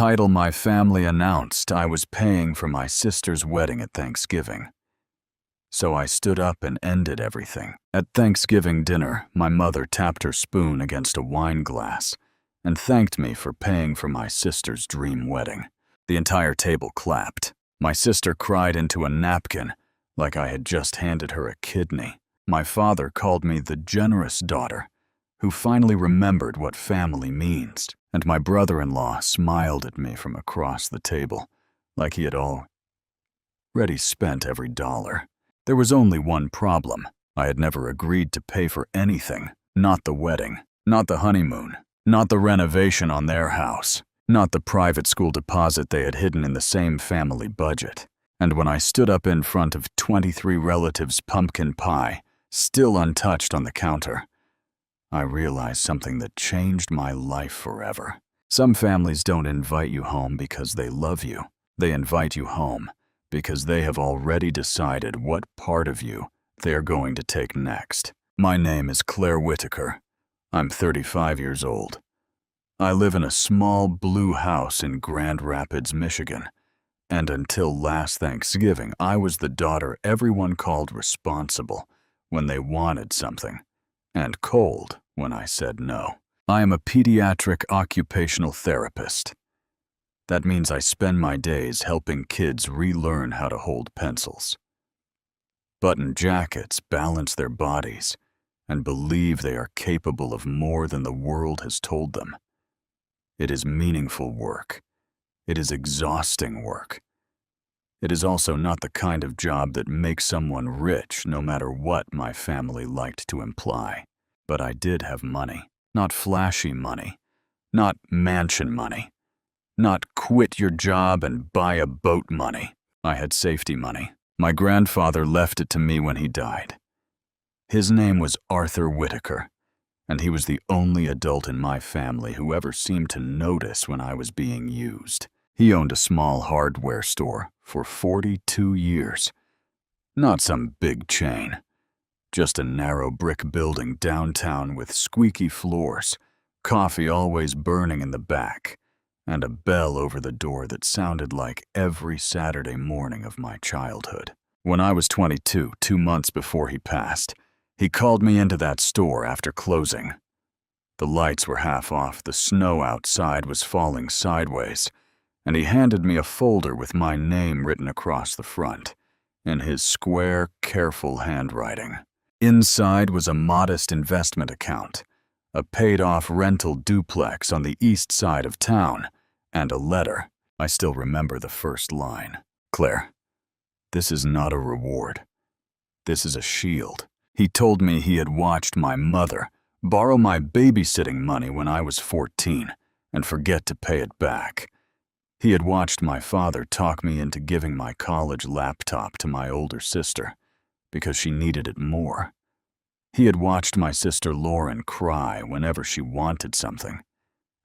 title my family announced I was paying for my sister's wedding at Thanksgiving. So I stood up and ended everything. At Thanksgiving dinner, my mother tapped her spoon against a wine glass and thanked me for paying for my sister's dream wedding. The entire table clapped. My sister cried into a napkin like I had just handed her a kidney. My father called me the generous daughter who finally remembered what family means, and my brother-in-law smiled at me from across the table like he had already spent every dollar. There was only one problem. I had never agreed to pay for anything. Not the wedding, not the honeymoon, not the renovation on their house, not the private school deposit they had hidden in the same family budget. And when I stood up in front of 23 relatives' pumpkin pie, still untouched on the counter, I realized something that changed my life forever. Some families don't invite you home because they love you. They invite you home because they have already decided what part of you they are going to take next. My name is Claire Whitaker. I'm 35 years old. I live in a small blue house in Grand Rapids, Michigan, and until last Thanksgiving, I was the daughter everyone called responsible when they wanted something, and cold when I said no. I am a pediatric occupational therapist. That means I spend my days helping kids relearn how to hold pencils, button jackets, balance their bodies, and believe they are capable of more than the world has told them. It is meaningful work. It is exhausting work. It is also not the kind of job that makes someone rich, no matter what my family liked to imply. But I did have money. Not flashy money. Not mansion money. Not quit your job and buy a boat money. I had safety money. My grandfather left it to me when he died. His name was Arthur Whitaker, and he was the only adult in my family who ever seemed to notice when I was being used. He owned a small hardware store for 42 years. Not some big chain. Just a narrow brick building downtown with squeaky floors, coffee always burning in the back, and a bell over the door that sounded like every Saturday morning of my childhood. When I was 22, 2 months before he passed, he called me into that store after closing. The lights were half off, the snow outside was falling sideways, and he handed me a folder with my name written across the front, in his square, careful handwriting. Inside was a modest investment account, a paid-off rental duplex on the east side of town, and a letter. I still remember the first line. Claire, this is not a reward. This is a shield. He told me he had watched my mother borrow my babysitting money when I was 14 and forget to pay it back. He had watched my father talk me into giving my college laptop to my older sister because she needed it more. He had watched my sister Lauren cry whenever she wanted something,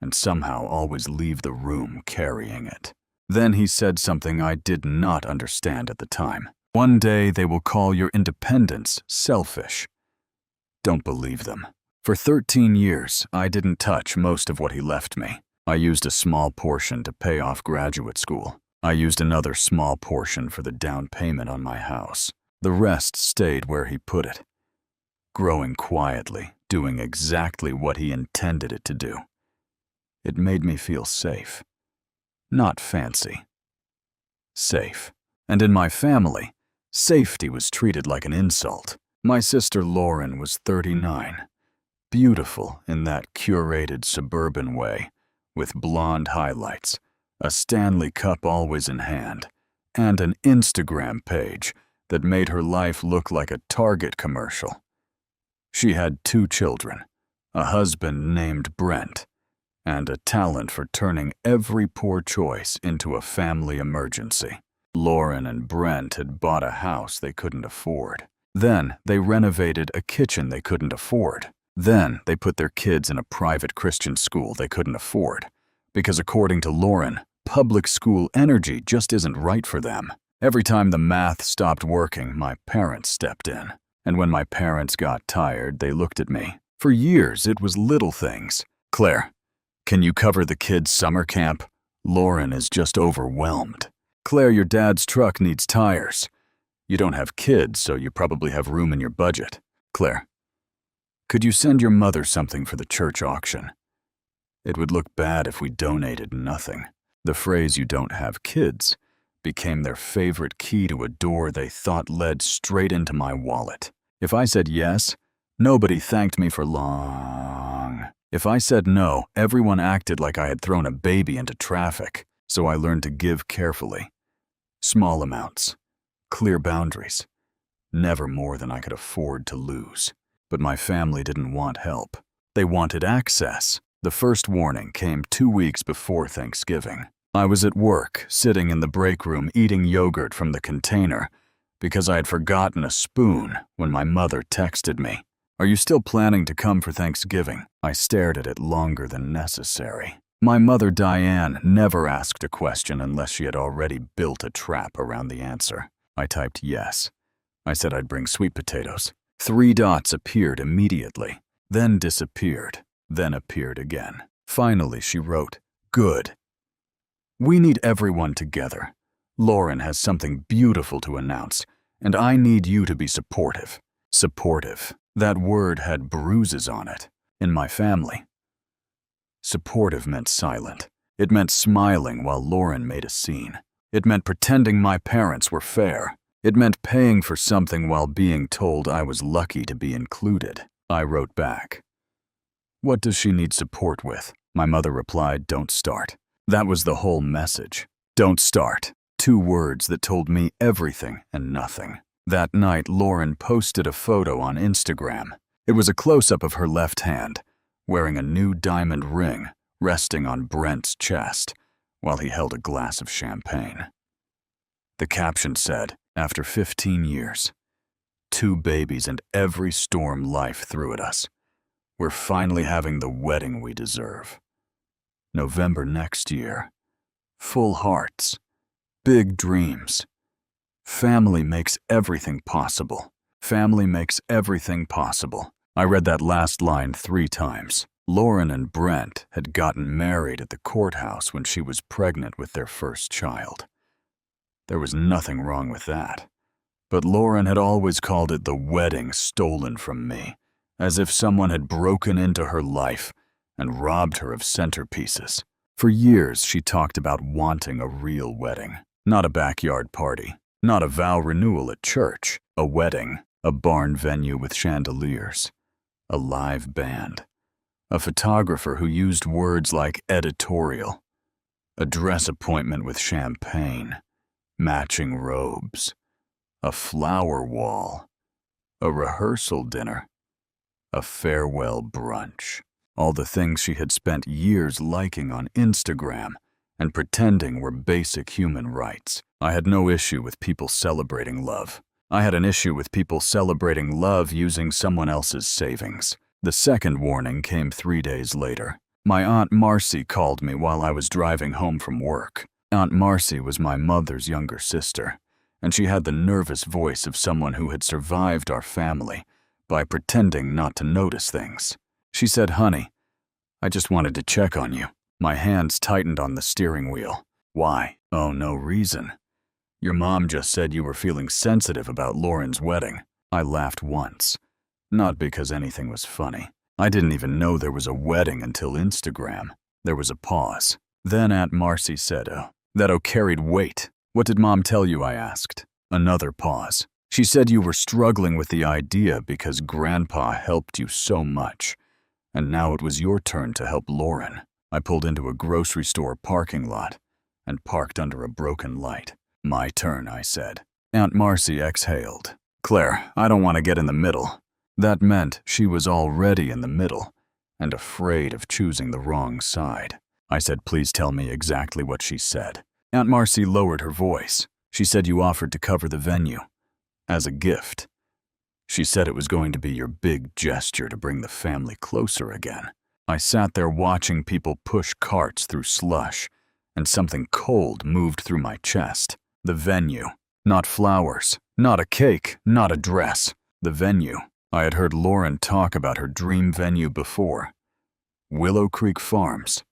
and somehow always leave the room carrying it. Then he said something I did not understand at the time. One day they will call your independence selfish. Don't believe them. For 13 years, I didn't touch most of what he left me. I used a small portion to pay off graduate school. I used another small portion for the down payment on my house. The rest stayed where he put it, growing quietly, doing exactly what he intended it to do. It made me feel safe. Not fancy. Safe. And in my family, safety was treated like an insult. My sister Lauren was 39, beautiful in that curated suburban way, with blonde highlights, a Stanley Cup always in hand, and an Instagram page that made her life look like a Target commercial. She had 2 children, a husband named Brent, and a talent for turning every poor choice into a family emergency. Lauren and Brent had bought a house they couldn't afford. Then they renovated a kitchen they couldn't afford. Then they put their kids in a private Christian school they couldn't afford, because according to Lauren, public school energy just isn't right for them. Every time the math stopped working, my parents stepped in. And when my parents got tired, they looked at me. For years, it was little things. Claire, can you cover the kids' summer camp? Lauren is just overwhelmed. Claire, your dad's truck needs tires. You don't have kids, so you probably have room in your budget. Claire, could you send your mother something for the church auction? It would look bad if we donated nothing. The phrase "you don't have kids" became their favorite key to a door they thought led straight into my wallet. If I said yes, nobody thanked me for long. If I said no, everyone acted like I had thrown a baby into traffic, so I learned to give carefully. Small amounts, clear boundaries, never more than I could afford to lose. But my family didn't want help. They wanted access. The first warning came 2 weeks before Thanksgiving. I was at work, sitting in the break room eating yogurt from the container because I had forgotten a spoon when my mother texted me. "Are you still planning to come for Thanksgiving?" I stared at it longer than necessary. My mother, Diane, never asked a question unless she had already built a trap around the answer. I typed yes. I said I'd bring sweet potatoes. 3 dots appeared immediately, then disappeared, then appeared again. Finally, she wrote, "Good. We need everyone together. Lauren has something beautiful to announce, and I need you to be supportive." Supportive. That word had bruises on it. In my family, supportive meant silent. It meant smiling while Lauren made a scene. It meant pretending my parents were fair. It meant paying for something while being told I was lucky to be included. I wrote back, "What does she need support with?" My mother replied, "Don't start." That was the whole message. Don't start. 2 words that told me everything and nothing. That night, Lauren posted a photo on Instagram. It was a close-up of her left hand, wearing a new diamond ring resting on Brent's chest while he held a glass of champagne. The caption said, "After 15 years, 2 babies and every storm life threw at us, we're finally having the wedding we deserve. November next year. Full hearts. Big dreams. Family makes everything possible. Family makes everything possible." I read that last line 3 times. Lauren and Brent had gotten married at the courthouse when she was pregnant with their first child. There was nothing wrong with that. But Lauren had always called it the wedding stolen from me, as if someone had broken into her life and robbed her of centerpieces. For years, she talked about wanting a real wedding, not a backyard party, not a vow renewal at church, a wedding, a barn venue with chandeliers, a live band, a photographer who used words like editorial, a dress appointment with champagne, matching robes, a flower wall, a rehearsal dinner, a farewell brunch. All the things she had spent years liking on Instagram and pretending were basic human rights. I had no issue with people celebrating love. I had an issue with people celebrating love using someone else's savings. The second warning came 3 days later. My Aunt Marcy called me while I was driving home from work. Aunt Marcy was my mother's younger sister, and she had the nervous voice of someone who had survived our family by pretending not to notice things. She said, "Honey, I just wanted to check on you." My hands tightened on the steering wheel. "Why?" "Oh, no reason. Your mom just said you were feeling sensitive about Lauren's wedding." I laughed once, not because anything was funny. I didn't even know there was a wedding until Instagram. There was a pause. Then Aunt Marcy said, "That carried weight." "What did Mom tell you?" I asked. Another pause. "She said you were struggling with the idea because Grandpa helped you so much, and now it was your turn to help Lauren." I pulled into a grocery store parking lot and parked under a broken light. "My turn," I said. Aunt Marcy exhaled. "Claire, I don't want to get in the middle." That meant she was already in the middle and afraid of choosing the wrong side. I said, "Please tell me exactly what she said." Aunt Marcy lowered her voice. "She said you offered to cover the venue as a gift. She said it was going to be your big gesture to bring the family closer again." I sat there watching people push carts through slush, and something cold moved through my chest. The venue. Not flowers, not a cake, not a dress. The venue. I had heard Lauren talk about her dream venue before. Willow Creek Farms.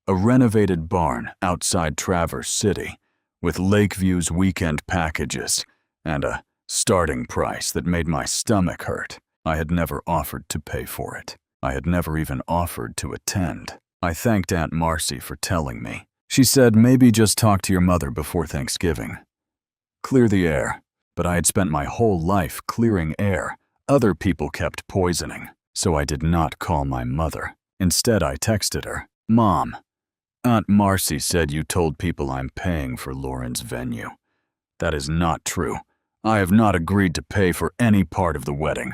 a renovated barn outside Traverse City, with Lakeview's weekend packages, and a starting price that made my stomach hurt. I had never offered to pay for it. I had never even offered to attend. I thanked Aunt Marcy for telling me. She said maybe just talk to your mother before Thanksgiving. Clear the air. But I had spent my whole life clearing air other people kept poisoning, so I did not call my mother. Instead, I texted her, "Mom, Aunt Marcy said you told people I'm paying for Lauren's venue. That is not true. I have not agreed to pay for any part of the wedding.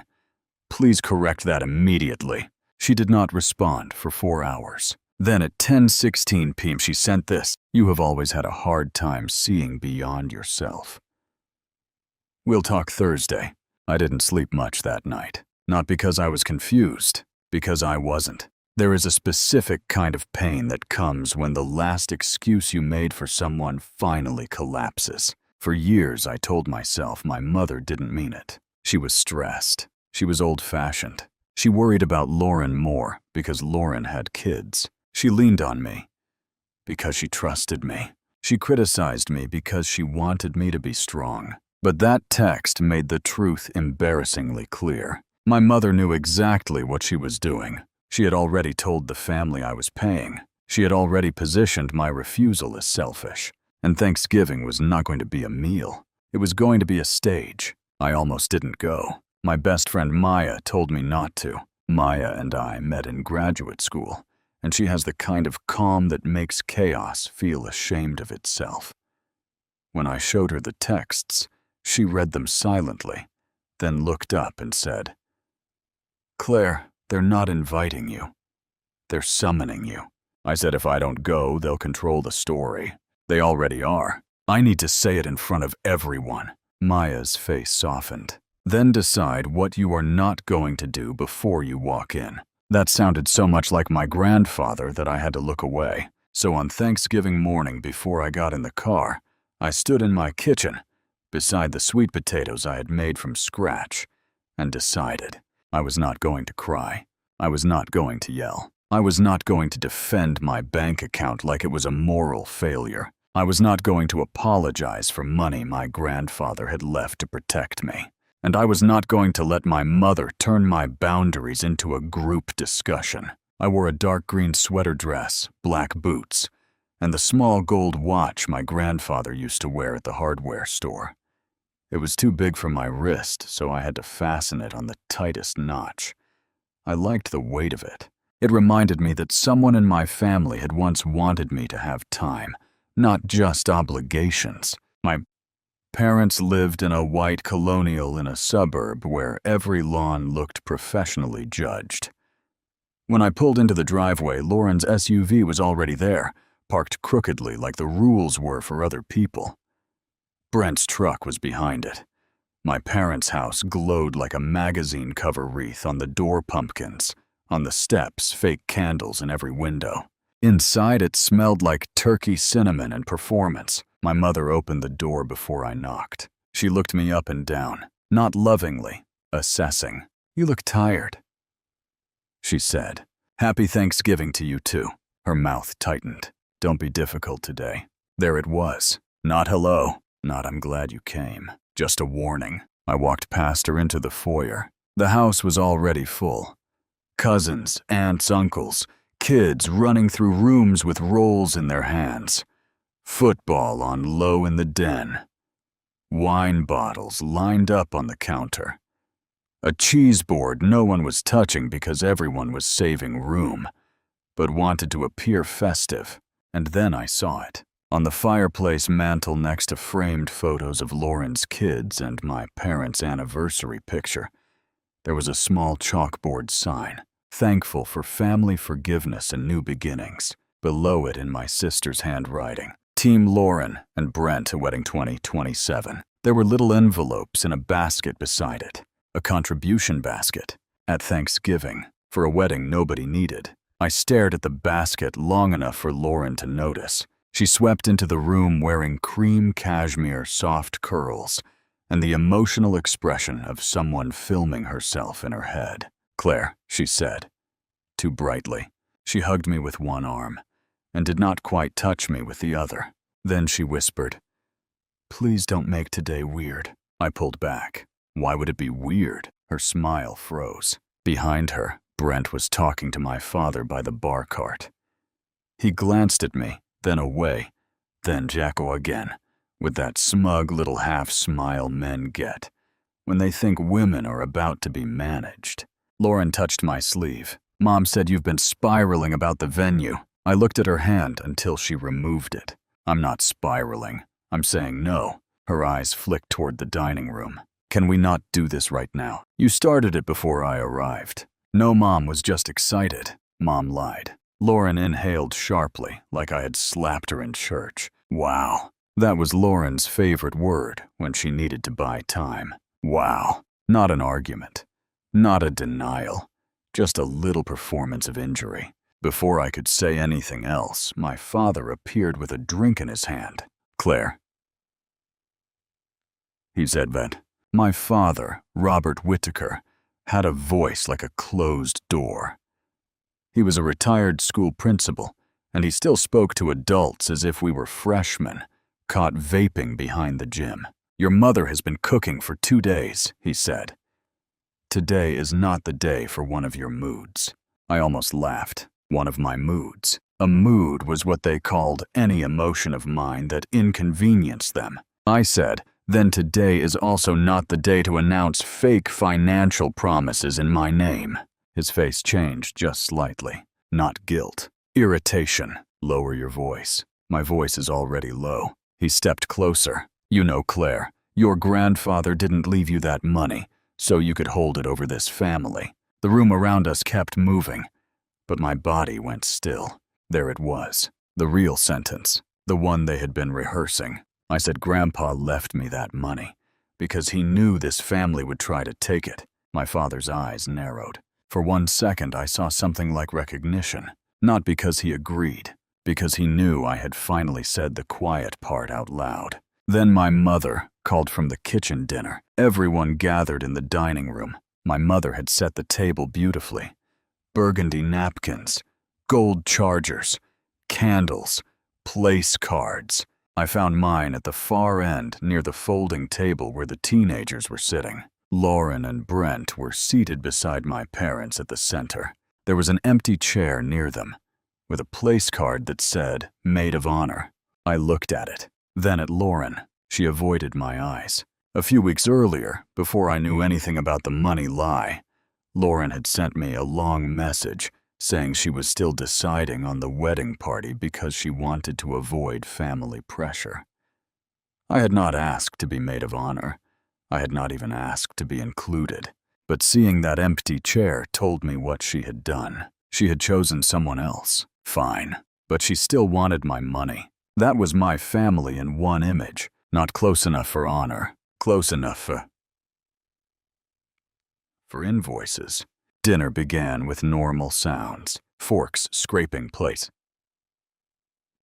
Please correct that immediately." She did not respond for 4 hours. Then at 10:16 p.m. she sent this, "You have always had a hard time seeing beyond yourself. We'll talk Thursday." I didn't sleep much that night. Not because I was confused, because I wasn't. There is a specific kind of pain that comes when the last excuse you made for someone finally collapses. For years I told myself my mother didn't mean it. She was stressed. She was old-fashioned. She worried about Lauren more because Lauren had kids. She leaned on me because she trusted me. She criticized me because she wanted me to be strong. But that text made the truth embarrassingly clear. My mother knew exactly what she was doing. She had already told the family I was paying. She had already positioned my refusal as selfish. And Thanksgiving was not going to be a meal. It was going to be a stage. I almost didn't go. My best friend Maya told me not to. Maya and I met in graduate school, and she has the kind of calm that makes chaos feel ashamed of itself. When I showed her the texts, she read them silently, then looked up and said, "Claire, they're not inviting you. They're summoning you." I said if I don't go, they'll control the story. They already are. I need to say it in front of everyone. Maya's face softened. "Then decide what you are not going to do before you walk in." That sounded so much like my grandfather that I had to look away. So on Thanksgiving morning before I got in the car, I stood in my kitchen, beside the sweet potatoes I had made from scratch, and decided I was not going to cry. I was not going to yell. I was not going to defend my bank account like it was a moral failure. I was not going to apologize for money my grandfather had left to protect me. And I was not going to let my mother turn my boundaries into a group discussion. I wore a dark green sweater dress, black boots, and the small gold watch my grandfather used to wear at the hardware store. It was too big for my wrist, so I had to fasten it on the tightest notch. I liked the weight of it. It reminded me that someone in my family had once wanted me to have time, not just obligations. My parents lived in a white colonial in a suburb where every lawn looked professionally judged. When I pulled into the driveway, Lauren's SUV was already there, parked crookedly like the rules were for other people. Brent's truck was behind it. My parents' house glowed like a magazine cover wreath on the door pumpkins, on the steps, fake candles in every window. Inside, it smelled like turkey cinnamon and performance. My mother opened the door before I knocked. She looked me up and down, not lovingly, assessing. "You look tired," she said. "Happy Thanksgiving to you too." Her mouth tightened. "Don't be difficult today." There it was. Not hello. Not "I'm glad you came." Just a warning. I walked past her into the foyer. The house was already full. Cousins, aunts, uncles, kids running through rooms with rolls in their hands. Football on low in the den. Wine bottles lined up on the counter. A cheese board no one was touching because everyone was saving room, but wanted to appear festive. And then I saw it. On the fireplace mantel next to framed photos of Lauren's kids and my parents' anniversary picture, there was a small chalkboard sign, thankful for family forgiveness and new beginnings. Below it in my sister's handwriting, Team Lauren and Brent, a wedding 2027. There were little envelopes in a basket beside it, a contribution basket. At Thanksgiving, for a wedding nobody needed. I stared at the basket long enough for Lauren to notice. She swept into the room wearing cream cashmere soft curls and the emotional expression of someone filming herself in her head. "Claire," she said, too brightly. She hugged me with one arm. and did not quite touch me with the other. Then she whispered, "Please don't make today weird." I pulled back. Why would it be weird? Her smile froze. Behind her, Brent was talking to my father by the bar cart. He glanced at me, then away, then Jacko again, with that smug little half-smile men get when they think women are about to be managed. Lauren touched my sleeve. "Mom said you've been spiraling about the venue." I looked at her hand until she removed it. "I'm not spiraling. I'm saying no." Her eyes flicked toward the dining room. "Can we not do this right now? You started it before I arrived." "No, Mom was just excited." Mom lied. Lauren inhaled sharply, like I had slapped her in church. Wow. That was Lauren's favorite word when she needed to buy time. Wow. Not an argument. Not a denial. Just a little performance of injury. Before I could say anything else, my father appeared with a drink in his hand. "Claire," he said then. My father, Robert Whittaker, had a voice like a closed door. He was a retired school principal, and he still spoke to adults as if we were freshmen, caught vaping behind the gym. "Your mother has been cooking for 2 days," he said. "Today is not the day for one of your moods." I almost laughed. One of my moods. A mood was what they called any emotion of mine that inconvenienced them. I said, "Then today is also not the day to announce fake financial promises in my name." His face changed just slightly. Not guilt. Irritation. "Lower your voice." My voice is already low. He stepped closer. "You know, Claire, your grandfather didn't leave you that money, so you could hold it over this family." The room around us kept moving, but my body went still. There it was. The real sentence. The one they had been rehearsing. I said Grandpa left me that money because he knew this family would try to take it. My father's eyes narrowed. For 1 second, I saw something like recognition. Not because he agreed, because he knew I had finally said the quiet part out loud. Then my mother called from the kitchen dinner. Everyone gathered in the dining room. My mother had set the table beautifully. Burgundy napkins, gold chargers, candles, place cards. I found mine at the far end near the folding table where the teenagers were sitting. Lauren and Brent were seated beside my parents at the center. There was an empty chair near them, with a place card that said, "Maid of Honor." I looked at it, then at Lauren. She avoided my eyes. A few weeks earlier, before I knew anything about the money lie, Lauren had sent me a long message saying she was still deciding on the wedding party because she wanted to avoid family pressure. I had not asked to be maid of honor. I had not even asked to be included. But seeing that empty chair told me what she had done. She had chosen someone else. Fine. But she still wanted my money. That was my family in one image. Not close enough for honor. Close enough for invoices. Dinner began with normal sounds. Forks scraping plates.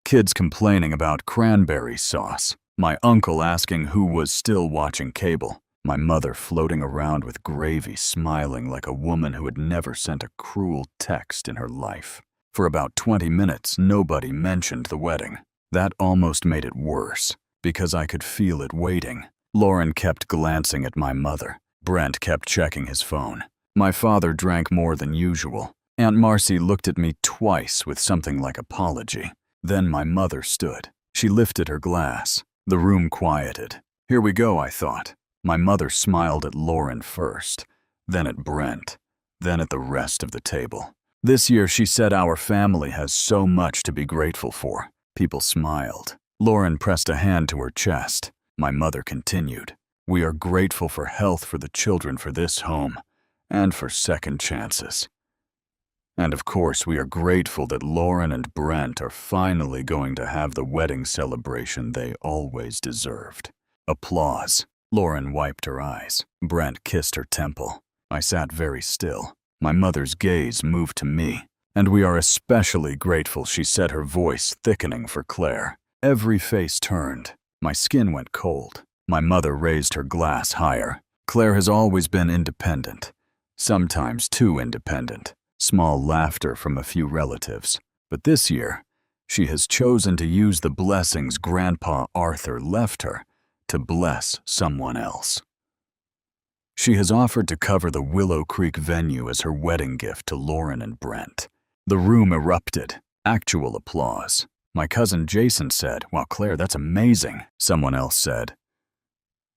Kids complaining about cranberry sauce. My uncle asking who was still watching cable. My mother floating around with gravy, smiling like a woman who had never sent a cruel text in her life. For about 20 minutes, nobody mentioned the wedding. That almost made it worse, because I could feel it waiting. Lauren kept glancing at my mother. Brent kept checking his phone. My father drank more than usual. Aunt Marcy looked at me twice with something like apology. Then my mother stood. She lifted her glass. The room quieted. Here we go, I thought. My mother smiled at Lauren first, then at Brent, then at the rest of the table. This year, she said our family has so much to be grateful for. People smiled. Lauren pressed a hand to her chest. My mother continued. We are grateful for health for the children for this home, and for second chances. And of course, we are grateful that Lauren and Brent are finally going to have the wedding celebration they always deserved. Applause. Lauren wiped her eyes. Brent kissed her temple. I sat very still. My mother's gaze moved to me. And we are especially grateful, she said, her voice thickening for Claire. Every face turned. My skin went cold. My mother raised her glass higher. Claire has always been independent. Sometimes too independent. Small laughter from a few relatives. But this year, She has chosen to use the blessings Grandpa Arthur left her to bless someone else. She has offered to cover the Willow Creek venue as her wedding gift to Lauren and Brent. The room erupted. Actual applause. My cousin Jason said, "Wow, Claire, that's amazing." Someone else said,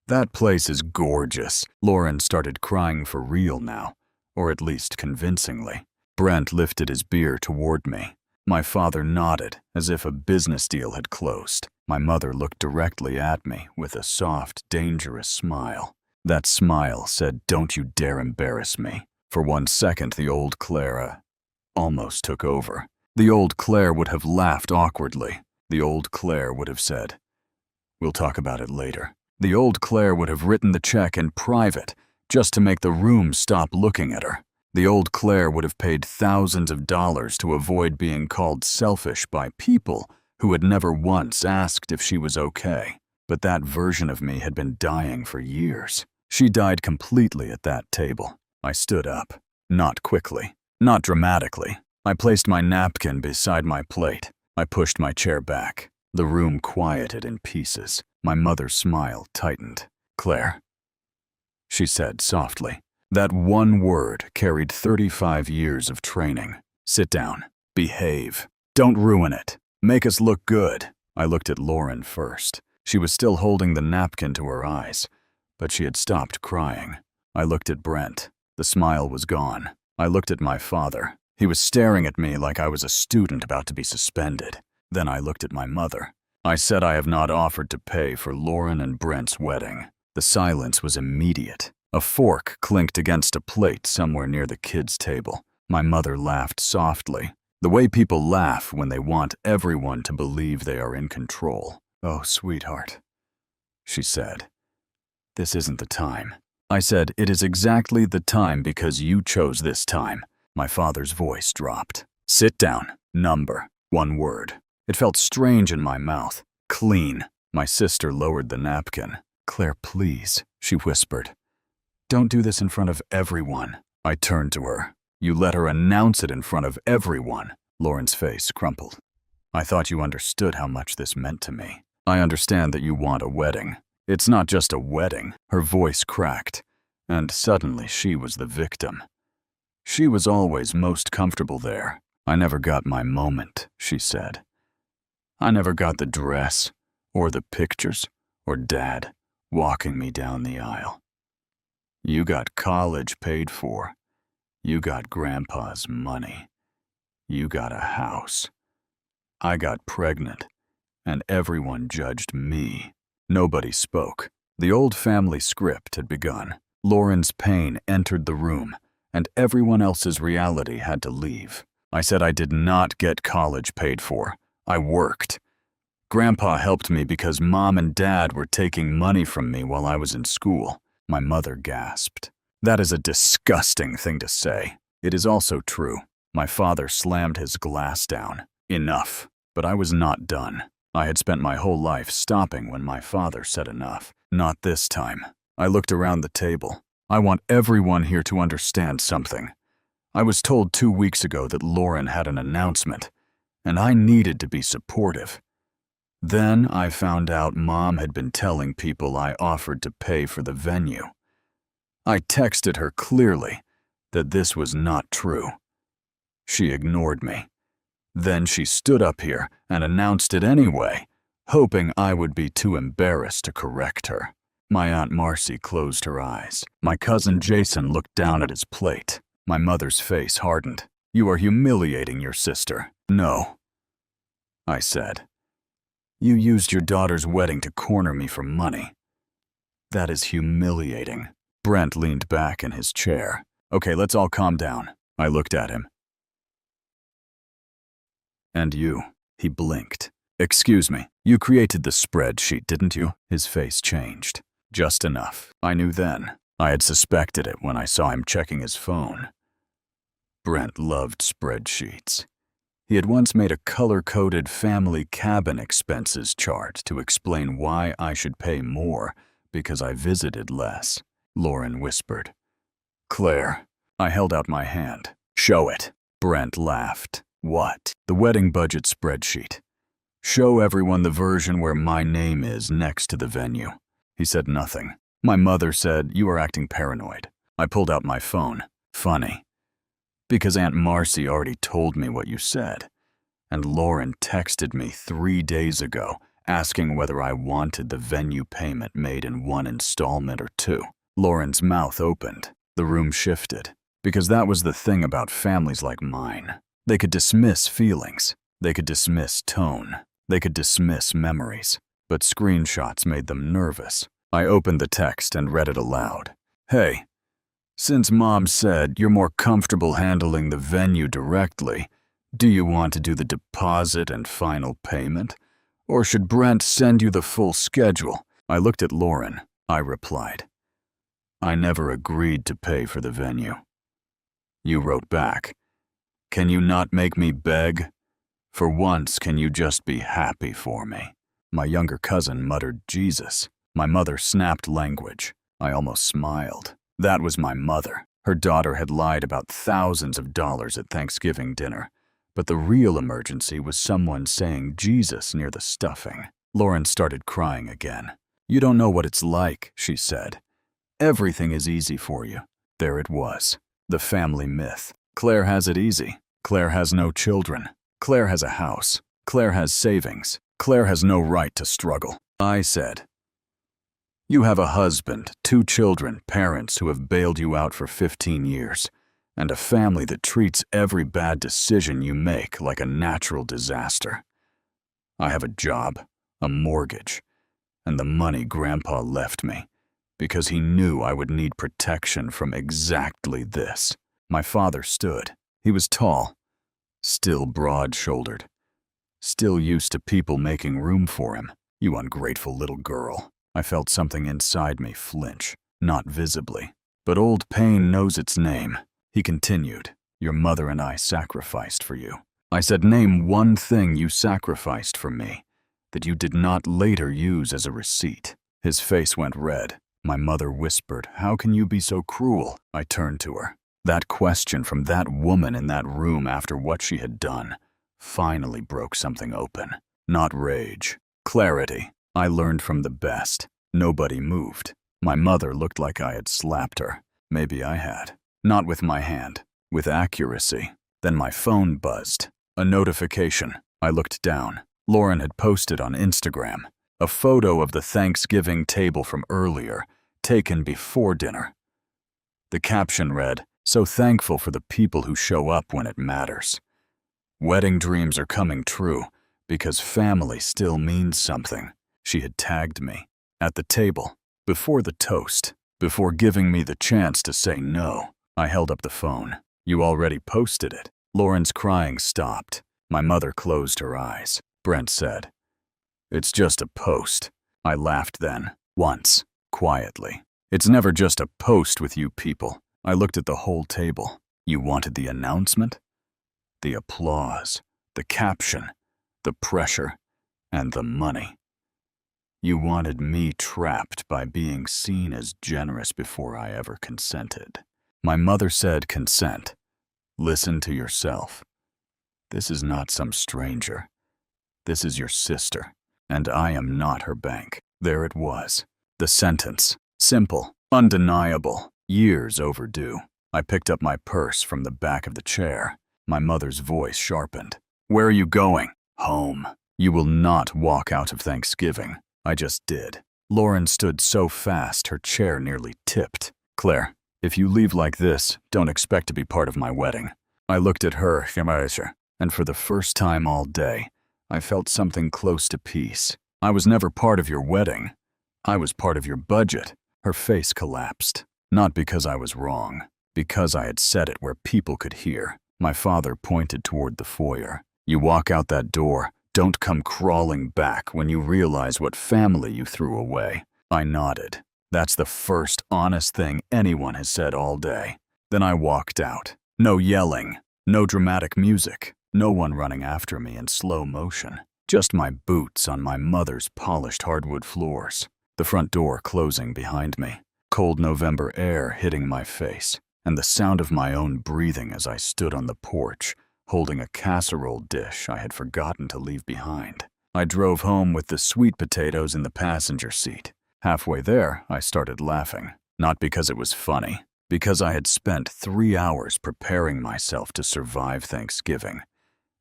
"That place is gorgeous." Lauren started crying for real now, or at least convincingly. Brent lifted his beer toward me. My father nodded, as if a business deal had closed. My mother looked directly at me with a soft, dangerous smile. That smile said, "Don't you dare embarrass me." For 1 second, the old Clara almost took over. The old Claire would have laughed awkwardly. The old Claire would have said, "We'll talk about it later." The old Claire would have written the check in private just to make the room stop looking at her. The old Claire would have paid thousands of dollars to avoid being called selfish by people who had never once asked if she was okay. But that version of me had been dying for years. She died completely at that table. I stood up. Not quickly. Not dramatically. I placed my napkin beside my plate. I pushed my chair back. The room quieted in pieces. My mother's smile tightened. "Claire," she said softly. That one word carried 35 years of training. "Sit down. Behave. Don't ruin it. Make us look good." I looked at Lauren first. She was still holding the napkin to her eyes, but she had stopped crying. I looked at Brent. The smile was gone. I looked at my father. He was staring at me like I was a student about to be suspended. Then I looked at my mother. I said I have not offered to pay for Lauren and Brent's wedding. The silence was immediate. A fork clinked against a plate somewhere near the kids' table. My mother laughed softly, the way people laugh when they want everyone to believe they are in control. "Oh, sweetheart," she said. "This isn't the time." I said, "It is exactly the time because you chose this time." My father's voice dropped. "Sit down. Number. One word." It felt strange in my mouth. "Clean." My sister lowered the napkin. "Claire, please," she whispered. "Don't do this in front of everyone." I turned to her. "You let her announce it in front of everyone." Lauren's face crumpled. "I thought you understood how much this meant to me. I understand that you want a wedding. It's not just a wedding." Her voice cracked, and suddenly she was the victim. She was always most comfortable there. "I never got my moment," she said. "I never got the dress, or the pictures, or Dad walking me down the aisle. You got college paid for. You got Grandpa's money. You got a house. I got pregnant, and everyone judged me." Nobody spoke. The old family script had begun. Lauren's pain entered the room, and everyone else's reality had to leave. I said I did not get college paid for. I worked. Grandpa helped me because Mom and Dad were taking money from me while I was in school. My mother gasped. "That is a disgusting thing to say." "It is also true." My father slammed his glass down. "Enough." But I was not done. I had spent my whole life stopping when my father said enough. Not this time. I looked around the table. "I want everyone here to understand something. I was told 2 weeks ago that Lauren had an announcement, and I needed to be supportive. Then I found out Mom had been telling people I offered to pay for the venue. I texted her clearly that this was not true. She ignored me. Then she stood up here and announced it anyway, hoping I would be too embarrassed to correct her. My Aunt Marcy closed her eyes. My cousin Jason looked down at his plate. My mother's face hardened. "You are humiliating your sister." "No," I said. "You used your daughter's wedding to corner me for money. That is humiliating." Brent leaned back in his chair. "Okay, let's all calm down." I looked at him. "And you?" He blinked. "Excuse me, you created the spreadsheet, didn't you?" His face changed. Just enough. I knew then. I had suspected it when I saw him checking his phone. Brent loved spreadsheets. He had once made a color-coded family cabin expenses chart to explain why I should pay more because I visited less. Lauren whispered. "Claire." I held out my hand. "Show it." Brent laughed. What? The wedding budget spreadsheet. Show everyone the version where my name is next to the venue. He said nothing. My mother said, "You are acting paranoid." I pulled out my phone. Funny. Because Aunt Marcy already told me what you said. And Lauren texted me 3 days ago asking whether I wanted the venue payment made in one installment or two. Lauren's mouth opened. The room shifted. Because that was the thing about families like mine. They could dismiss feelings. They could dismiss tone. They could dismiss memories. But screenshots made them nervous. I opened the text and read it aloud. "Hey, since Mom said you're more comfortable handling the venue directly, do you want to do the deposit and final payment? Or should Brent send you the full schedule?" I looked at Lauren. I replied, "I never agreed to pay for the venue." You wrote back, "Can you not make me beg? For once, can you just be happy for me?" My younger cousin muttered, "Jesus." My mother snapped language. I almost smiled. That was my mother. Her daughter had lied about thousands of dollars at Thanksgiving dinner. But the real emergency was someone saying Jesus near the stuffing. Lauren started crying again. "You don't know what it's like," she said. "Everything is easy for you." There it was. The family myth. Claire has it easy. Claire has no children. Claire has a house. Claire has savings. Claire has no right to struggle. I said, "You have a husband, 2 children, parents who have bailed you out for 15 years, and a family that treats every bad decision you make like a natural disaster. I have a job, a mortgage, and the money Grandpa left me because he knew I would need protection from exactly this." My father stood. He was tall, still broad-shouldered, still used to people making room for him. "You ungrateful little girl." I felt something inside me flinch, not visibly. But old pain knows its name. He continued, "Your mother and I sacrificed for you." I said, "Name one thing you sacrificed for me that you did not later use as a receipt." His face went red. My mother whispered, "How can you be so cruel?" I turned to her. That question from that woman in that room after what she had done finally broke something open. Not rage, clarity. I learned from the best. Nobody moved. My mother looked like I had slapped her. Maybe I had. Not with my hand, with accuracy. Then my phone buzzed. A notification. I looked down. Lauren had posted on Instagram a photo of the Thanksgiving table from earlier, taken before dinner. The caption read, "So thankful for the people who show up when it matters. Wedding dreams are coming true because family still means something." She had tagged me. At the table, before the toast, before giving me the chance to say no, I held up the phone. "You already posted it." Lauren's crying stopped. My mother closed her eyes. Brent said, "It's just a post." I laughed then, once, quietly. "It's never just a post with you people." I looked at the whole table. You wanted the announcement, the applause, the caption, the pressure, and the money. You wanted me trapped by being seen as generous before I ever consented. My mother said, "Consent. Listen to yourself. This is not some stranger. This is your sister, and I am not her bank." There it was. The sentence. Simple, undeniable, years overdue. I picked up my purse from the back of the chair. My mother's voice sharpened. "Where are you going?" "Home." "You will not walk out of Thanksgiving." I just did. Lauren stood so fast her chair nearly tipped. "Claire, if you leave like this, don't expect to be part of my wedding." I looked at her, and for the first time all day, I felt something close to peace. "I was never part of your wedding. I was part of your budget." Her face collapsed. Not because I was wrong, because I had said it where people could hear. My father pointed toward the foyer. "You walk out that door, don't come crawling back when you realize what family you threw away." I nodded. That's the first honest thing anyone has said all day. Then I walked out. No yelling, no dramatic music, no one running after me in slow motion. Just my boots on my mother's polished hardwood floors. The front door closing behind me. Cold November air hitting my face, and the sound of my own breathing as I stood on the porch, holding a casserole dish I had forgotten to leave behind. I drove home with the sweet potatoes in the passenger seat. Halfway there, I started laughing. Not because it was funny, because I had spent 3 hours preparing myself to survive Thanksgiving.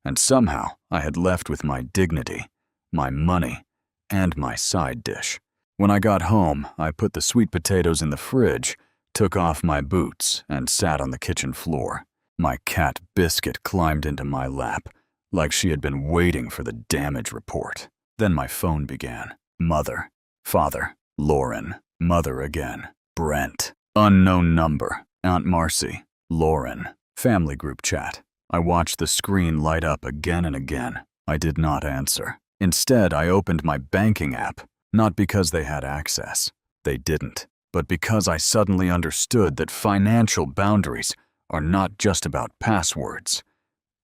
And somehow, I had left with my dignity, my money, and my side dish. When I got home, I put the sweet potatoes in the fridge, took off my boots, and sat on the kitchen floor. My cat Biscuit climbed into my lap, like she had been waiting for the damage report. Then my phone began. Mother, father, Lauren, mother again, Brent, unknown number, Aunt Marcy, Lauren, family group chat. I watched the screen light up again and again. I did not answer. Instead, I opened my banking app, not because they had access. They didn't. But because I suddenly understood that financial boundaries are not just about passwords.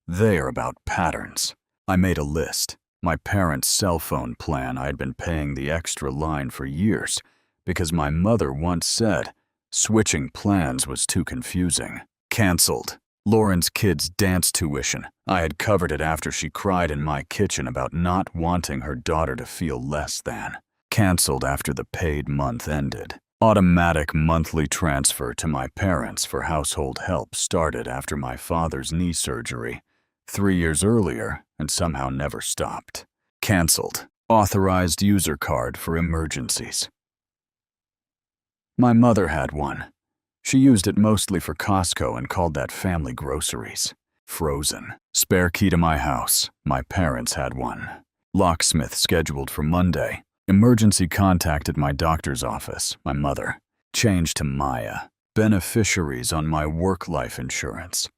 They are about patterns. I made a list. My parents' cell phone plan I had been paying the extra line for years because my mother once said switching plans was too confusing. Cancelled. Lauren's kids' dance tuition. I had covered it after she cried in my kitchen about not wanting her daughter to feel less than. Cancelled after the paid month ended. Automatic monthly transfer to my parents for household help started after my father's knee surgery 3 years earlier and somehow never stopped. Cancelled. Authorized user card for emergencies. My mother had one. She used it mostly for Costco and called that family groceries. Frozen. Spare key to my house. My parents had one. Locksmith scheduled for Monday. Emergency contact at my doctor's office, my mother. Changed to Maya. Beneficiaries on my work life insurance.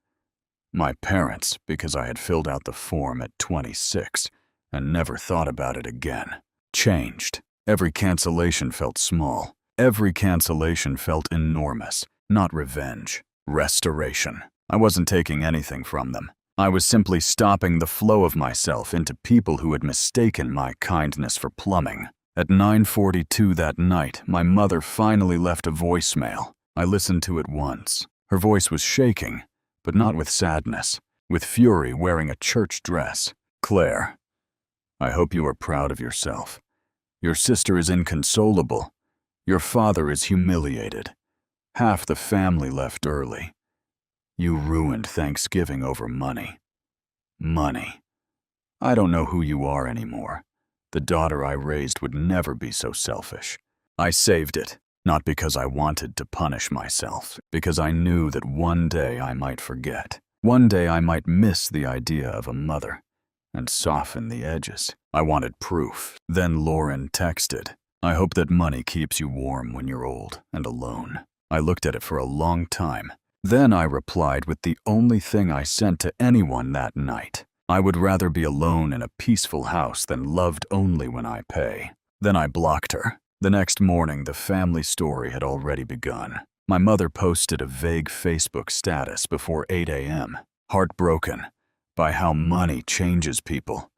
My parents, because I had filled out the form at 26 and never thought about it again. Changed. Every cancellation felt small. Every cancellation felt enormous. Not revenge. Restoration. I wasn't taking anything from them. I was simply stopping the flow of myself into people who had mistaken my kindness for plumbing. At 9:42 that night, my mother finally left a voicemail. I listened to it once. Her voice was shaking, but not with sadness, with fury, wearing a church dress. Claire, I hope you are proud of yourself. Your sister is inconsolable. Your father is humiliated. Half the family left early. You ruined Thanksgiving over money. Money. I don't know who you are anymore. The daughter I raised would never be so selfish. I saved it, not because I wanted to punish myself, because I knew that one day I might forget. One day I might miss the idea of a mother and soften the edges. I wanted proof. Then Lauren texted, I hope that money keeps you warm when you're old and alone. I looked at it for a long time. Then I replied with the only thing I sent to anyone that night. I would rather be alone in a peaceful house than loved only when I pay. Then I blocked her. The next morning, the family story had already begun. My mother posted a vague Facebook status before 8 a.m., heartbroken by how money changes people,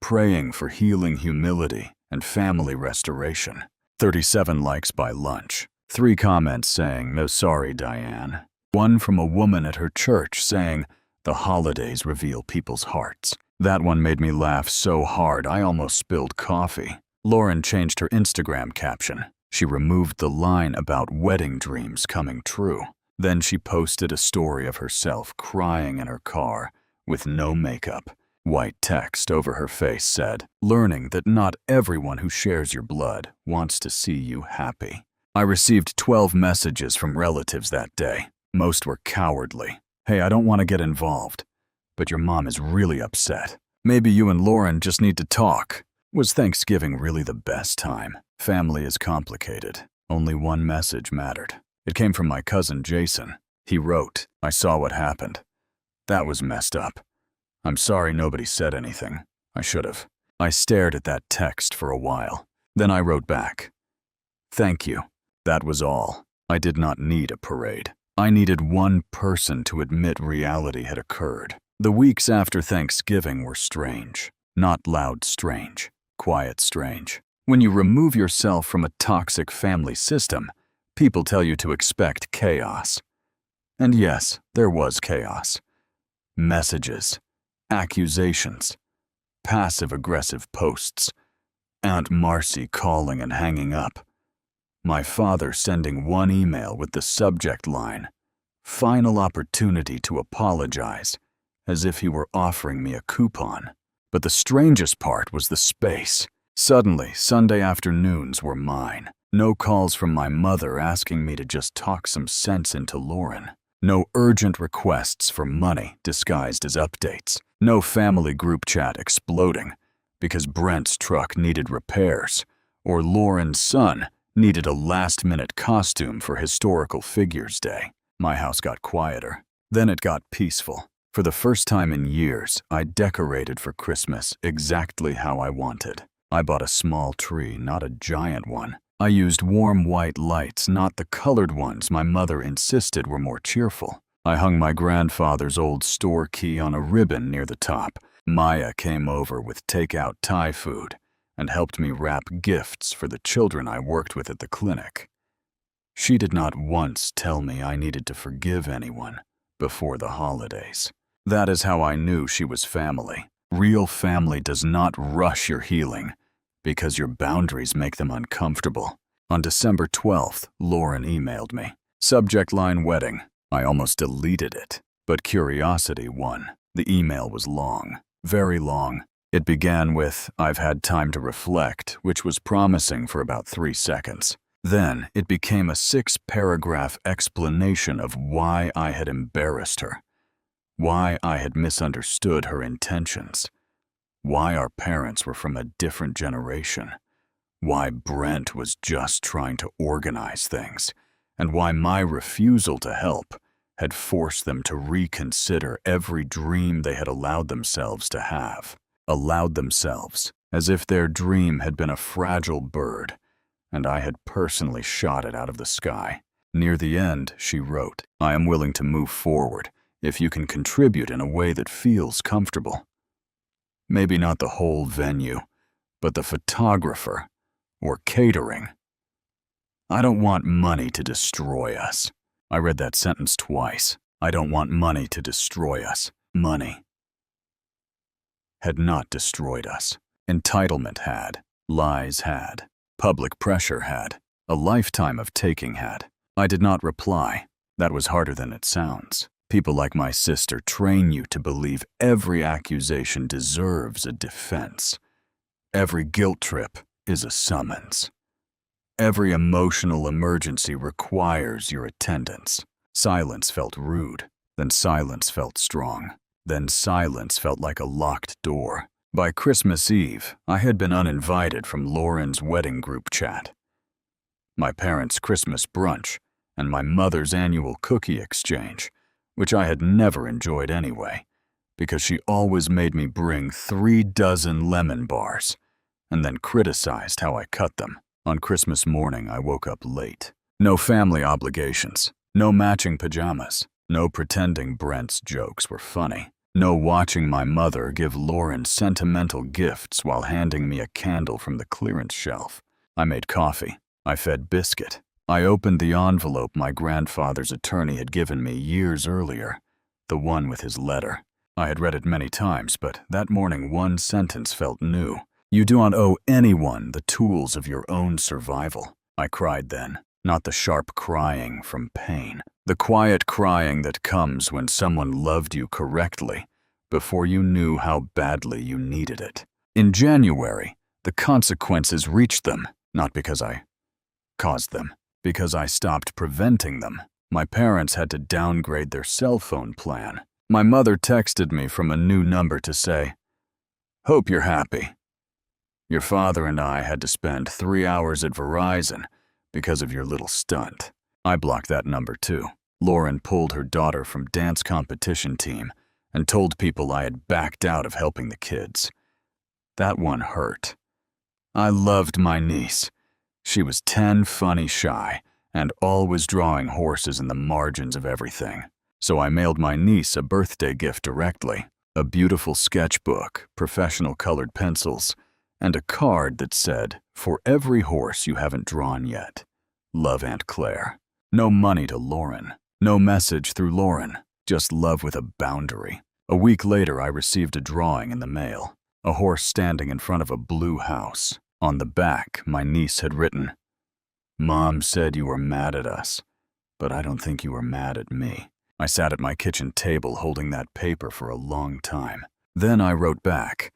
praying for healing humility and family restoration. 37 likes by lunch. 3 comments saying, no sorry, Diane. One from a woman at her church saying, the holidays reveal people's hearts. That one made me laugh so hard I almost spilled coffee. Lauren changed her Instagram caption. She removed the line about wedding dreams coming true. Then she posted a story of herself crying in her car with no makeup. White text over her face said, learning that not everyone who shares your blood wants to see you happy. I received 12 messages from relatives that day. Most were cowardly. Hey, I don't want to get involved, but your mom is really upset. Maybe you and Lauren just need to talk. Was Thanksgiving really the best time? Family is complicated. Only one message mattered. It came from my cousin Jason. He wrote, I saw what happened. That was messed up. I'm sorry nobody said anything. I should have. I stared at that text for a while. Then I wrote back, thank you. That was all. I did not need a parade. I needed one person to admit reality had occurred. The weeks after Thanksgiving were strange. Not loud strange, quiet strange. When you remove yourself from a toxic family system, people tell you to expect chaos. And yes, there was chaos. Messages, accusations, passive-aggressive posts, Aunt Marcy calling and hanging up. My father sending one email with the subject line, "Final opportunity to apologize," as if he were offering me a coupon. But the strangest part was the space. Suddenly, Sunday afternoons were mine. No calls from my mother asking me to just talk some sense into Lauren. No urgent requests for money disguised as updates. No family group chat exploding because Brent's truck needed repairs or Lauren's son needed a last-minute costume for Historical Figures Day. My house got quieter. Then it got peaceful. For the first time in years, I decorated for Christmas exactly how I wanted. I bought a small tree, not a giant one. I used warm white lights, not the colored ones my mother insisted were more cheerful. I hung my grandfather's old store key on a ribbon near the top. Maya came over with takeout Thai food and helped me wrap gifts for the children I worked with at the clinic. She did not once tell me I needed to forgive anyone before the holidays. That is how I knew she was family. Real family does not rush your healing because your boundaries make them uncomfortable. On December 12th, Lauren emailed me. Subject line wedding. I almost deleted it, but curiosity won. The email was long, very long. It began with, "I've had time to reflect," which was promising for about 3 seconds. Then it became a 6-paragraph explanation of why I had embarrassed her, why I had misunderstood her intentions, why our parents were from a different generation, why Brent was just trying to organize things, and why my refusal to help had forced them to reconsider every dream they had allowed themselves to have. Allowed themselves, as if their dream had been a fragile bird, and I had personally shot it out of the sky. Near the end, she wrote, "I am willing to move forward if you can contribute in a way that feels comfortable. Maybe not the whole venue, but the photographer or catering. I don't want money to destroy us." I read that sentence twice. I don't want money to destroy us. Money had not destroyed us. Entitlement had. Lies had. Public pressure had. A lifetime of taking had. I did not reply. That was harder than it sounds. People like my sister train you to believe every accusation deserves a defense. Every guilt trip is a summons. Every emotional emergency requires your attendance. Silence felt rude. Then silence felt strong. Then silence felt like a locked door. By Christmas Eve, I had been uninvited from Lauren's wedding group chat, my parents' Christmas brunch, and my mother's annual cookie exchange, which I had never enjoyed anyway, because she always made me bring 3 dozen lemon bars, and then criticized how I cut them. On Christmas morning, I woke up late. No family obligations, no matching pajamas, no pretending Brent's jokes were funny. No watching my mother give Lauren sentimental gifts while handing me a candle from the clearance shelf. I made coffee. I fed Biscuit. I opened the envelope my grandfather's attorney had given me years earlier, the one with his letter. I had read it many times, but that morning one sentence felt new. "You do not owe anyone the tools of your own survival." I cried then, not the sharp crying from pain. The quiet crying that comes when someone loved you correctly before you knew how badly you needed it. In January, the consequences reached them, not because I caused them, because I stopped preventing them. My parents had to downgrade their cell phone plan. My mother texted me from a new number to say, "Hope you're happy. Your father and I had to spend 3 hours at Verizon because of your little stunt." I blocked that number too. Lauren pulled her daughter from dance competition team and told people I had backed out of helping the kids. That one hurt. I loved my niece. She was 10 funny shy and always drawing horses in the margins of everything. So I mailed my niece a birthday gift directly, a beautiful sketchbook, professional colored pencils, and a card that said, "For every horse you haven't drawn yet, love Aunt Claire." No money to Lauren. No message through Lauren. Just love with a boundary. A week later, I received a drawing in the mail. A horse standing in front of a blue house. On the back, my niece had written, "Mom said you were mad at us, but I don't think you were mad at me." I sat at my kitchen table holding that paper for a long time. Then I wrote back,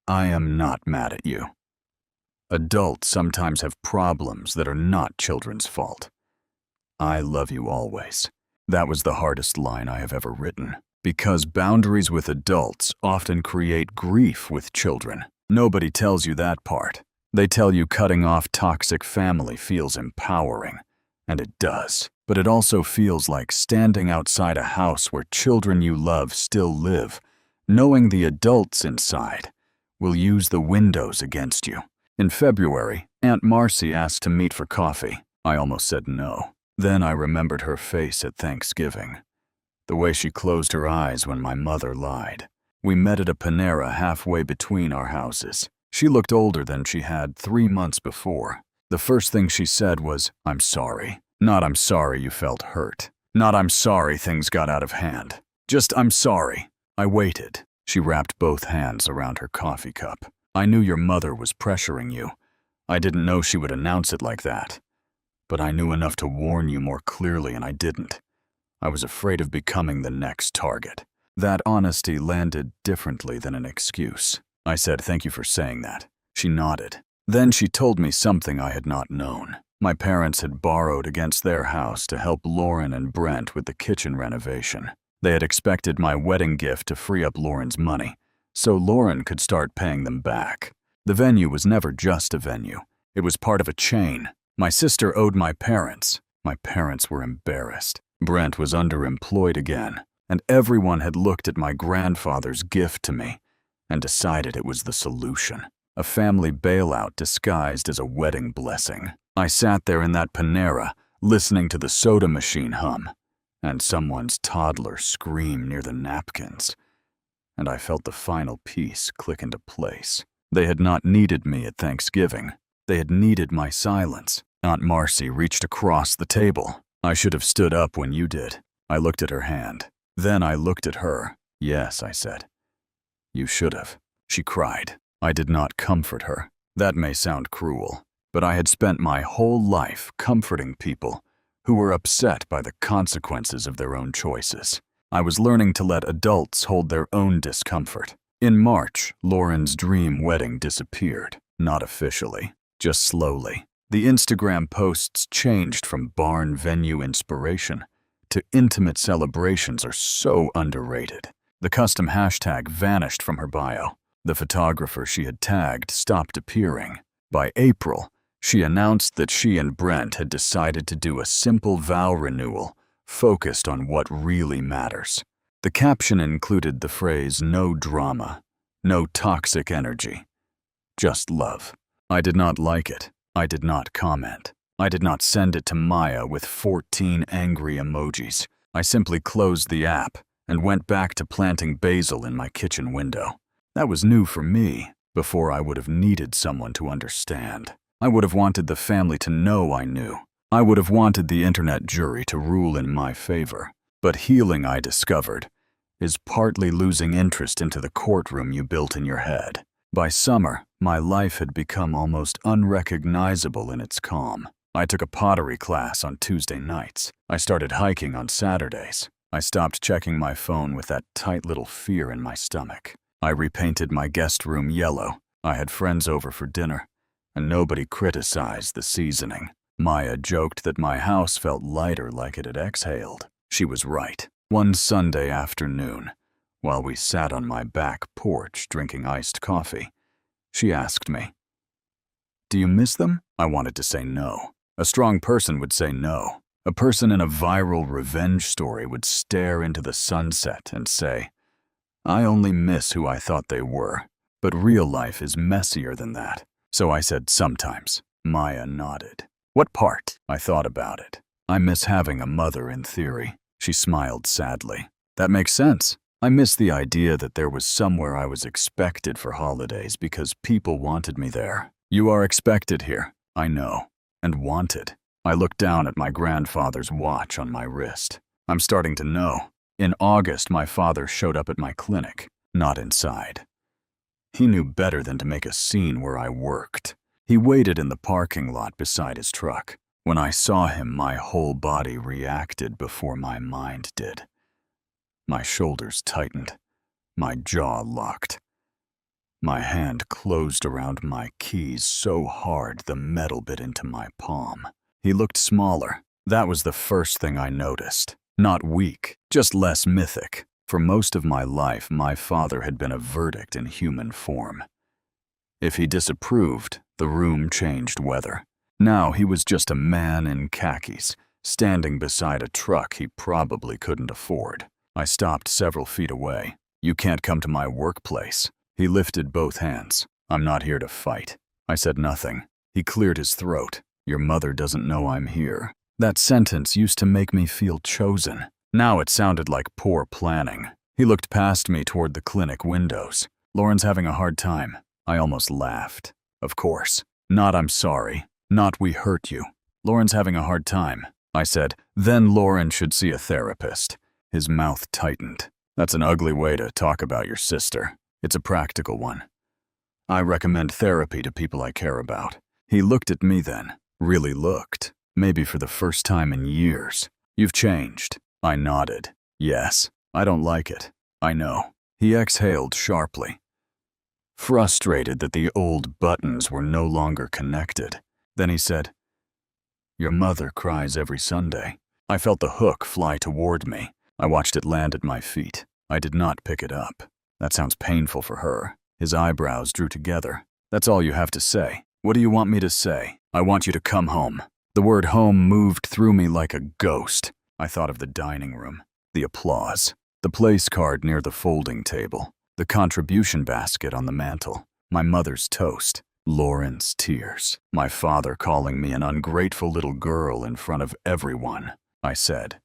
"I am not mad at you. Adults sometimes have problems that are not children's fault. I love you always." That was the hardest line I have ever written, because boundaries with adults often create grief with children. Nobody tells you that part. They tell you cutting off toxic family feels empowering, and it does. But it also feels like standing outside a house where children you love still live, knowing the adults inside will use the windows against you. In February, Aunt Marcy asked to meet for coffee. I almost said no. Then I remembered her face at Thanksgiving, the way she closed her eyes when my mother lied. We met at a Panera halfway between our houses. She looked older than she had 3 months before. The first thing she said was, "I'm sorry." Not "I'm sorry you felt hurt." Not "I'm sorry things got out of hand." Just "I'm sorry." I waited. She wrapped both hands around her coffee cup. "I knew your mother was pressuring you. I didn't know she would announce it like that. But I knew enough to warn you more clearly, and I didn't. I was afraid of becoming the next target." That honesty landed differently than an excuse. I said, "Thank you for saying that." She nodded. Then she told me something I had not known. My parents had borrowed against their house to help Lauren and Brent with the kitchen renovation. They had expected my wedding gift to free up Lauren's money, so Lauren could start paying them back. The venue was never just a venue. It was part of a chain. My sister owed my parents. My parents were embarrassed. Brent was underemployed again, and everyone had looked at my grandfather's gift to me and decided it was the solution. A family bailout disguised as a wedding blessing. I sat there in that Panera, listening to the soda machine hum, and someone's toddler scream near the napkins, and I felt the final piece click into place. They had not needed me at Thanksgiving. They had needed my silence. Aunt Marcy reached across the table. "I should have stood up when you did." I looked at her hand. Then I looked at her. "Yes," I said. "You should have." She cried. I did not comfort her. That may sound cruel, but I had spent my whole life comforting people who were upset by the consequences of their own choices. I was learning to let adults hold their own discomfort. In March, Lauren's dream wedding disappeared. Not officially, just slowly. The Instagram posts changed from barn venue inspiration to intimate celebrations are so underrated. The custom hashtag vanished from her bio. The photographer she had tagged stopped appearing. By April, she announced that she and Brent had decided to do a simple vow renewal focused on what really matters. The caption included the phrase, "No drama, no toxic energy, just love." I did not like it. I did not comment. I did not send it to Maya with 14 angry emojis. I simply closed the app and went back to planting basil in my kitchen window. That was new for me. Before I would have needed someone to understand. I would have wanted the family to know I knew. I would have wanted the internet jury to rule in my favor. But healing, I discovered, is partly losing interest into the courtroom you built in your head. By summer, my life had become almost unrecognizable in its calm. I took a pottery class on Tuesday nights. I started hiking on Saturdays. I stopped checking my phone with that tight little fear in my stomach. I repainted my guest room yellow. I had friends over for dinner, and nobody criticized the seasoning. Maya joked that my house felt lighter like it had exhaled. She was right. One Sunday afternoon, while we sat on my back porch drinking iced coffee, she asked me, "Do you miss them?" I wanted to say no. A strong person would say no. A person in a viral revenge story would stare into the sunset and say, "I only miss who I thought they were." But real life is messier than that. So I said, "Sometimes." Maya nodded. "What part?" I thought about it. "I miss having a mother in theory." She smiled sadly. "That makes sense. I miss the idea that there was somewhere I was expected for holidays because people wanted me there." You are expected here, I know, and wanted. I looked down at my grandfather's watch on my wrist. I'm starting to know. In August, my father showed up at my clinic, not inside. He knew better than to make a scene where I worked. He waited in the parking lot beside his truck. When I saw him, my whole body reacted before my mind did. My shoulders tightened. My jaw locked. My hand closed around my keys so hard the metal bit into my palm. He looked smaller. That was the first thing I noticed. Not weak, just less mythic. For most of my life, my father had been a verdict in human form. If he disapproved, the room changed weather. Now he was just a man in khakis, standing beside a truck he probably couldn't afford. I stopped several feet away. "You can't come to my workplace." He lifted both hands. "I'm not here to fight." I said nothing. He cleared his throat. "Your mother doesn't know I'm here." That sentence used to make me feel chosen. Now it sounded like poor planning. He looked past me toward the clinic windows. "Lauren's having a hard time." I almost laughed. "Of course. Not I'm sorry. Not we hurt you. Lauren's having a hard time." I said, "Then Lauren should see a therapist." His mouth tightened. "That's an ugly way to talk about your sister. It's a practical one. I recommend therapy to people I care about." He looked at me then. Really looked. Maybe for the first time in years. "You've changed." I nodded. "Yes. I don't like it. I know." He exhaled sharply. Frustrated that the old buttons were no longer connected. Then he said, "Your mother cries every Sunday." I felt the hook fly toward me. I watched it land at my feet. I did not pick it up. "That sounds painful for her." His eyebrows drew together. "That's all you have to say. What do you want me to say?" "I want you to come home." The word home moved through me like a ghost. I thought of the dining room, the applause, the place card near the folding table, the contribution basket on the mantel, my mother's toast, Lauren's tears, my father calling me an ungrateful little girl in front of everyone. I said,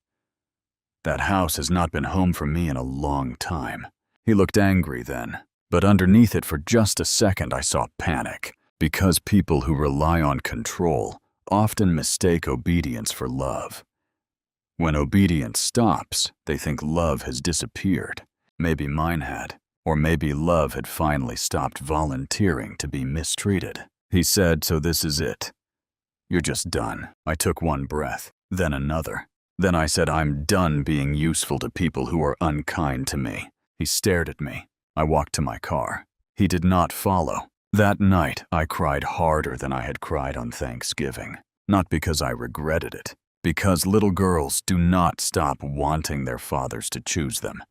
"That house has not been home for me in a long time." He looked angry then, but underneath it for just a second I saw panic, because people who rely on control often mistake obedience for love. When obedience stops, they think love has disappeared. Maybe mine had, or maybe love had finally stopped volunteering to be mistreated. He said, "So this is it. You're just done." I took one breath, then another. Then I said, "I'm done being useful to people who are unkind to me." He stared at me. I walked to my car. He did not follow. That night, I cried harder than I had cried on Thanksgiving. Not because I regretted it, because little girls do not stop wanting their fathers to choose them,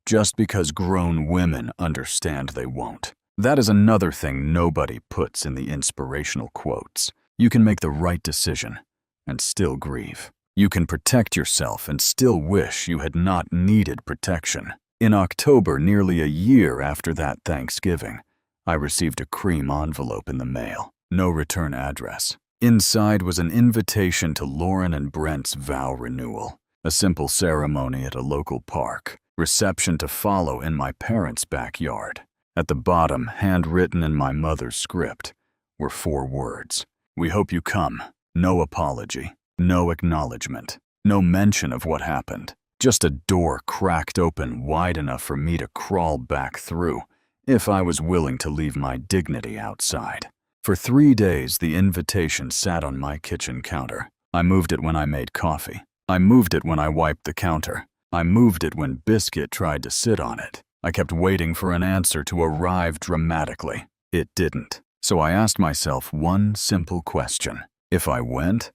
just because grown women understand they won't. That is another thing nobody puts in the inspirational quotes. You can make the right decision and still grieve. You can protect yourself and still wish you had not needed protection. In October, nearly a year after that Thanksgiving, I received a cream envelope in the mail. No return address. Inside was an invitation to Lauren and Brent's vow renewal. A simple ceremony at a local park. Reception to follow in my parents' backyard. At the bottom, handwritten in my mother's script, were 4 words. "We hope you come." No apology. No acknowledgement. No mention of what happened. Just a door cracked open wide enough for me to crawl back through, if I was willing to leave my dignity outside. For 3 days, the invitation sat on my kitchen counter. I moved it when I made coffee. I moved it when I wiped the counter. I moved it when Biscuit tried to sit on it. I kept waiting for an answer to arrive dramatically. It didn't. So I asked myself one simple question. If I went,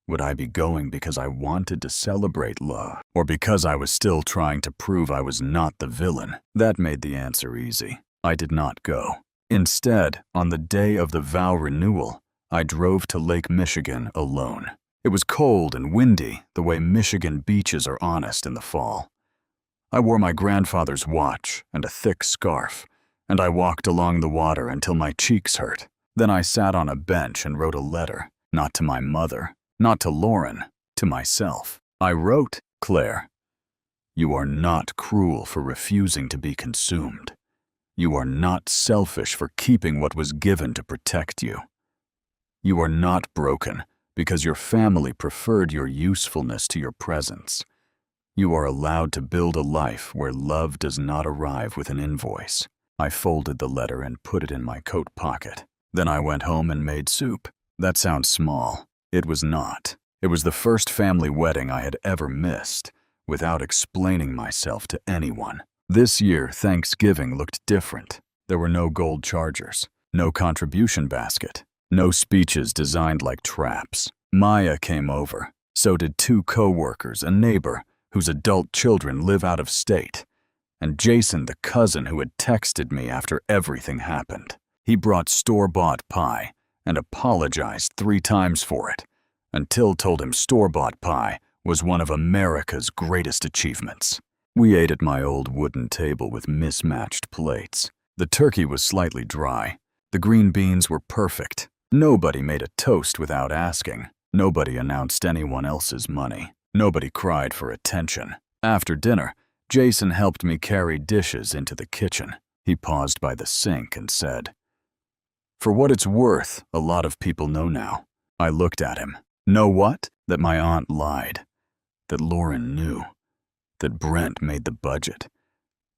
would I be going because I wanted to celebrate love, or because I was still trying to prove I was not the villain? That made the answer easy. I did not go. Instead, on the day of the vow renewal, I drove to Lake Michigan alone. It was cold and windy, the way Michigan beaches are honest in the fall. I wore my grandfather's watch and a thick scarf, and I walked along the water until my cheeks hurt. Then I sat on a bench and wrote a letter, not to my mother, not to Lauren, to myself. I wrote, "Claire, you are not cruel for refusing to be consumed. You are not selfish for keeping what was given to protect you. You are not broken because your family preferred your usefulness to your presence. You are allowed to build a life where love does not arrive with an invoice. I folded the letter and put it in my coat pocket. Then I went home and made soup. That sounds small. It was not. It was the first family wedding I had ever missed, without explaining myself to anyone. This year, Thanksgiving looked different. There were no gold chargers, no contribution basket, no speeches designed like traps. Maya came over. So did 2 co-workers, a neighbor whose adult children live out of state, and Jason, the cousin who had texted me after everything happened. He brought store-bought pie and apologized 3 times for it, until told him store-bought pie was one of America's greatest achievements. We ate at my old wooden table with mismatched plates. The turkey was slightly dry. The green beans were perfect. Nobody made a toast without asking. Nobody announced anyone else's money. Nobody cried for attention. After dinner, Jason helped me carry dishes into the kitchen. He paused by the sink and said, "For what it's worth, a lot of people know now." I looked at him. Know what? That my aunt lied. That Lauren knew. That Brent made the budget.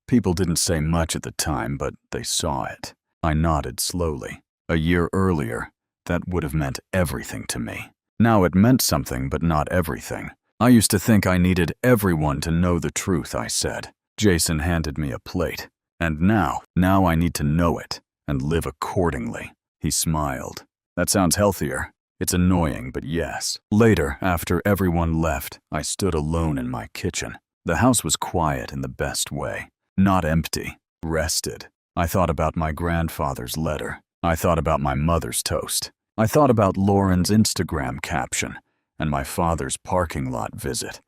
People didn't say much at the time, but they saw it. I nodded slowly. A year earlier, that would have meant everything to me. Now it meant something, but not everything. I used to think I needed everyone to know the truth, I said. Jason handed me a plate. And now I need to know it and live accordingly. He smiled. That sounds healthier. It's annoying, but yes. Later, after everyone left, I stood alone in my kitchen. The house was quiet in the best way. Not empty. Rested. I thought about my grandfather's letter. I thought about my mother's toast. I thought about Lauren's Instagram caption and my father's parking lot visit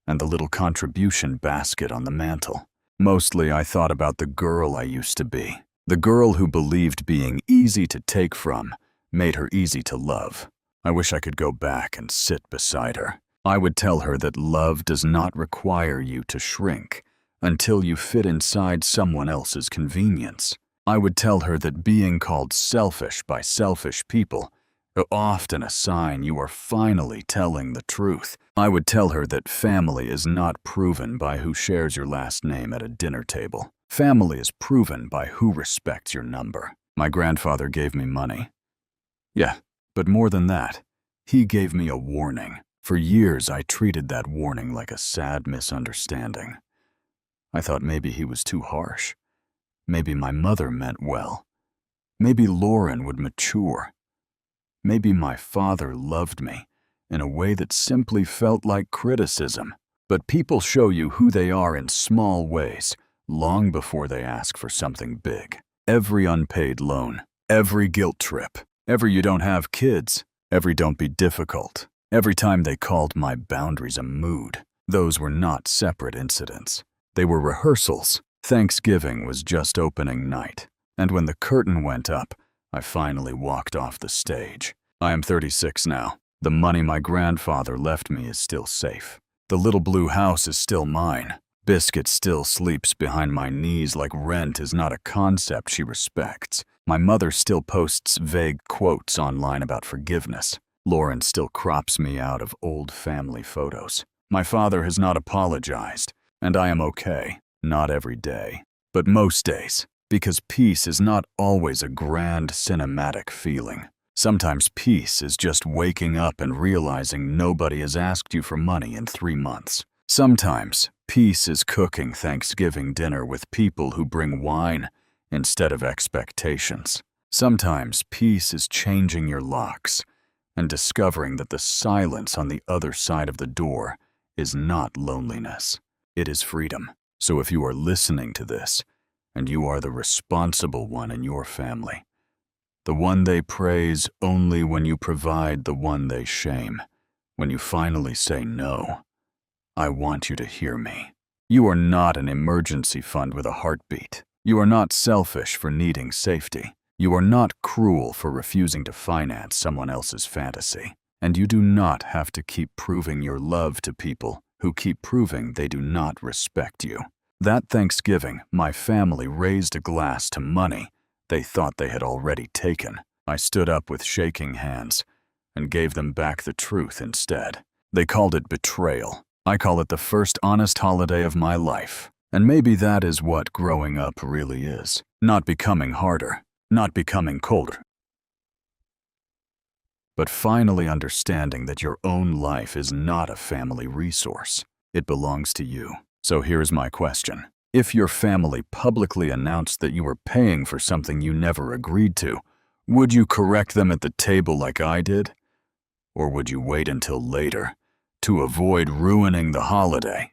and the little contribution basket on the mantel. Mostly I thought about the girl I used to be. The girl who believed being easy to take from made her easy to love. I wish I could go back and sit beside her. I would tell her that love does not require you to shrink until you fit inside someone else's convenience. I would tell her that being called selfish by selfish people is often a sign you are finally telling the truth. I would tell her that family is not proven by who shares your last name at a dinner table. Family is proven by who respects your number. My grandfather gave me money. Yeah, but more than that, he gave me a warning. For years, I treated that warning like a sad misunderstanding. I thought maybe he was too harsh. Maybe my mother meant well. Maybe Lauren would mature. Maybe my father loved me in a way that simply felt like criticism. But people show you who they are in small ways, long before they ask for something big. Every unpaid loan, every guilt trip, every you don't have kids, every don't be difficult, every time they called my boundaries a mood. Those were not separate incidents. They were rehearsals. Thanksgiving was just opening night, and when the curtain went up, I finally walked off the stage. I am 36 now. The money my grandfather left me is still safe. The little blue house is still mine. Biscuit still sleeps behind my knees like rent is not a concept she respects. My mother still posts vague quotes online about forgiveness. Lauren still crops me out of old family photos. My father has not apologized, and I am okay. Not every day, but most days, because peace is not always a grand cinematic feeling. Sometimes peace is just waking up and realizing nobody has asked you for money in 3 months. Sometimes peace is cooking Thanksgiving dinner with people who bring wine instead of expectations. Sometimes peace is changing your locks and discovering that the silence on the other side of the door is not loneliness. It is freedom. So if you are listening to this, and you are the responsible one in your family, the one they praise only when you provide the one they shame, when you finally say no, I want you to hear me. You are not an emergency fund with a heartbeat. You are not selfish for needing safety. You are not cruel for refusing to finance someone else's fantasy. And you do not have to keep proving your love to people who keep proving they do not respect you. That Thanksgiving, my family raised a glass to money they thought they had already taken. I stood up with shaking hands and gave them back the truth instead. They called it betrayal. I call it the first honest holiday of my life. And maybe that is what growing up really is. Not becoming harder, not becoming colder, but finally understanding that your own life is not a family resource. It belongs to you. So here's my question. If your family publicly announced that you were paying for something you never agreed to, would you correct them at the table like I did? Or would you wait until later to avoid ruining the holiday?